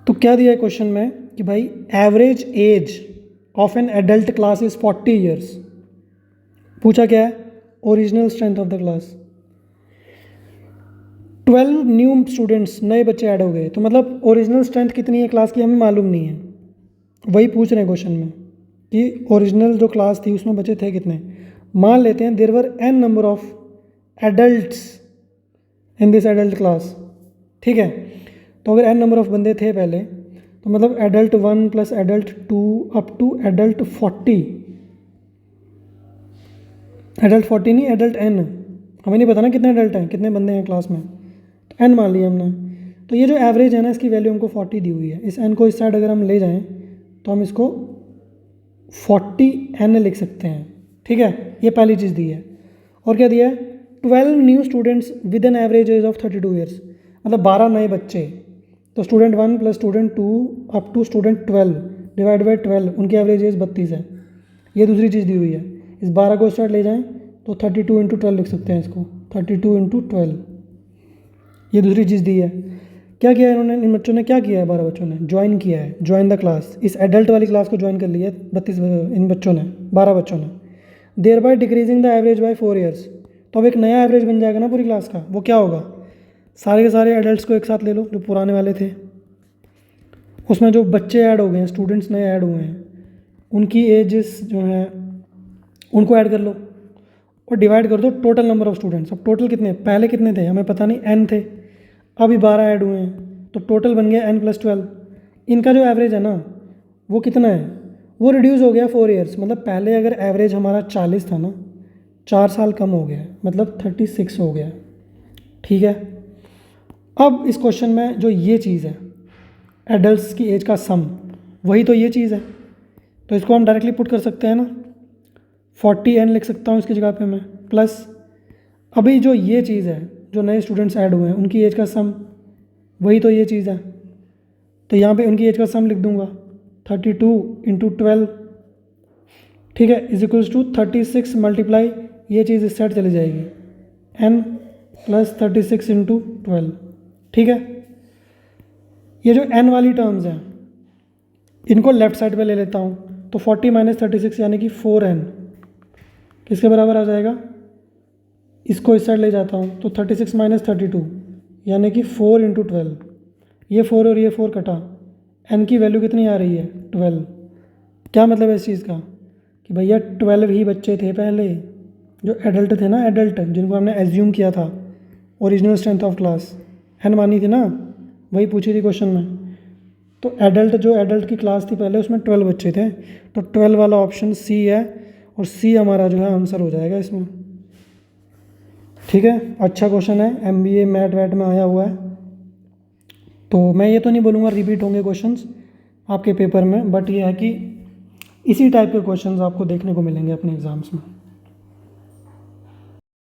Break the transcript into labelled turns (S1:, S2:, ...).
S1: तो क्या दिया है क्वेश्चन में कि भाई average age of an adult class is 40 years. पूछा क्या है, original strength of the class. 12 new students, नए बच्चे ऐड हो गए, तो मतलब ओरिजिनल स्ट्रेंथ कितनी है क्लास की हमें मालूम नहीं है। वही पूछ रहे हैं क्वेश्चन में कि ओरिजिनल जो क्लास थी उसमें बच्चे थे कितने। मान लेते हैं there were n number of adults in this adult class, ठीक है। तो अगर n नंबर ऑफ बंदे थे पहले, तो मतलब adult 1 plus adult 2 up to adult 40, adult 40 नहीं, एडल्ट n। हमें नहीं पता ना कितने एडल्ट हैं, कितने बंदे हैं क्लास में, तो n मान लिया हमने। तो ये जो एवरेज है ना, इसकी वैल्यू हमको 40 दी हुई है। इस n को इस साइड अगर हम ले जाएं तो हम इसको 40n लिख सकते हैं, ठीक है। ये पहली चीज़ दी है। और क्या दिया है, 12 new students with an average age of 32 years, मतलब 12 नए बच्चे। तो student 1 plus student 2 up to student 12 divide by 12, उनकी एवरेज एज 32 है। ये दूसरी चीज़ दी हुई है। इस 12 को स्टार्ट ले जाएं तो 32 इंटू 12 लिख सकते हैं इसको, 32 इंटू 12। ये दूसरी चीज़ दी है। क्या किया है इन्होंने, इन बच्चों ने क्या किया है, 12 बच्चों ने ज्वाइन किया है, ज्वाइन द क्लास। इस एडल्ट वाली क्लास को ज्वाइन कर लिया 32 इन बच्चों ने, 12 बच्चों ने। Thereby decreasing the average by 4 years. तो अब एक नया एवरेज बन जाएगा ना पूरी क्लास का। वो क्या होगा, सारे के सारे एडल्ट्स को एक साथ ले लो जो पुराने वाले थे, उसमें जो बच्चे ऐड हो गए हैं, स्टूडेंट्स नए ऐड हुए हैं, उनकी एजेस जो हैं उनको ऐड कर लो और डिवाइड कर दो टोटल नंबर ऑफ स्टूडेंट्स। अब टोटल कितने, पहले कितने थे हमें पता नहीं, n थे, अभी 12 ऐड हुए हैं, तो टोटल बन गया n प्लस 12। इनका जो एवरेज है ना वो कितना है, वो रिड्यूस हो गया 4 ईयर्स। मतलब पहले अगर एवरेज हमारा 40 था ना, 4 साल कम हो गया है, मतलब 36 हो गया, ठीक है। अब इस क्वेश्चन में जो ये चीज़ है एडल्ट्स की एज का सम, वही तो ये चीज़ है। तो इसको हम डायरेक्टली पुट कर सकते हैं ना, 40n लिख सकता हूँ इसकी जगह पे मैं, प्लस अभी जो ये चीज़ है, जो नए स्टूडेंट्स ऐड हुए हैं उनकी एज का सम, वही तो ये चीज़ है। तो यहाँ पे उनकी एज का सम लिख दूंगा, 32 इंटू 12, ठीक है, इज इक्वल्स टू 36 मल्टीप्लाई, ये चीज़ इस साइड चली जाएगी, n प्लस 36 इंटू 12, ठीक है। ये जो n वाली टर्म्स हैं इनको लेफ्ट साइड पे ले लेता हूँ, तो 40 माइनस 36 यानी कि 4n किसके बराबर आ जाएगा, इसको इस साइड ले जाता हूँ तो 36 माइनस 32 यानी कि 4 इंटू 12, ये 4 और ये 4 कटा, n की वैल्यू कितनी आ रही है 12। क्या मतलब है इस चीज़ का कि भैया 12 ही बच्चे थे पहले जो एडल्ट थे ना, एडल्ट जिनको हमने एज्यूम किया था original strength of class n मानी थी ना, वही पूछी थी क्वेश्चन में। तो एडल्ट जो एडल्ट की क्लास थी पहले उसमें 12 बच्चे थे, तो 12 वाला ऑप्शन सी है और सी हमारा जो है आंसर हो जाएगा इसमें, ठीक है। अच्छा क्वेश्चन है, MBA मैट वैट में आया हुआ है। तो मैं ये तो नहीं बोलूँगा रिपीट होंगे क्वेश्चंस आपके पेपर में, बट ये है कि इसी टाइप के क्वेश्चंस आपको देखने को मिलेंगे अपने एग्ज़ाम्स में।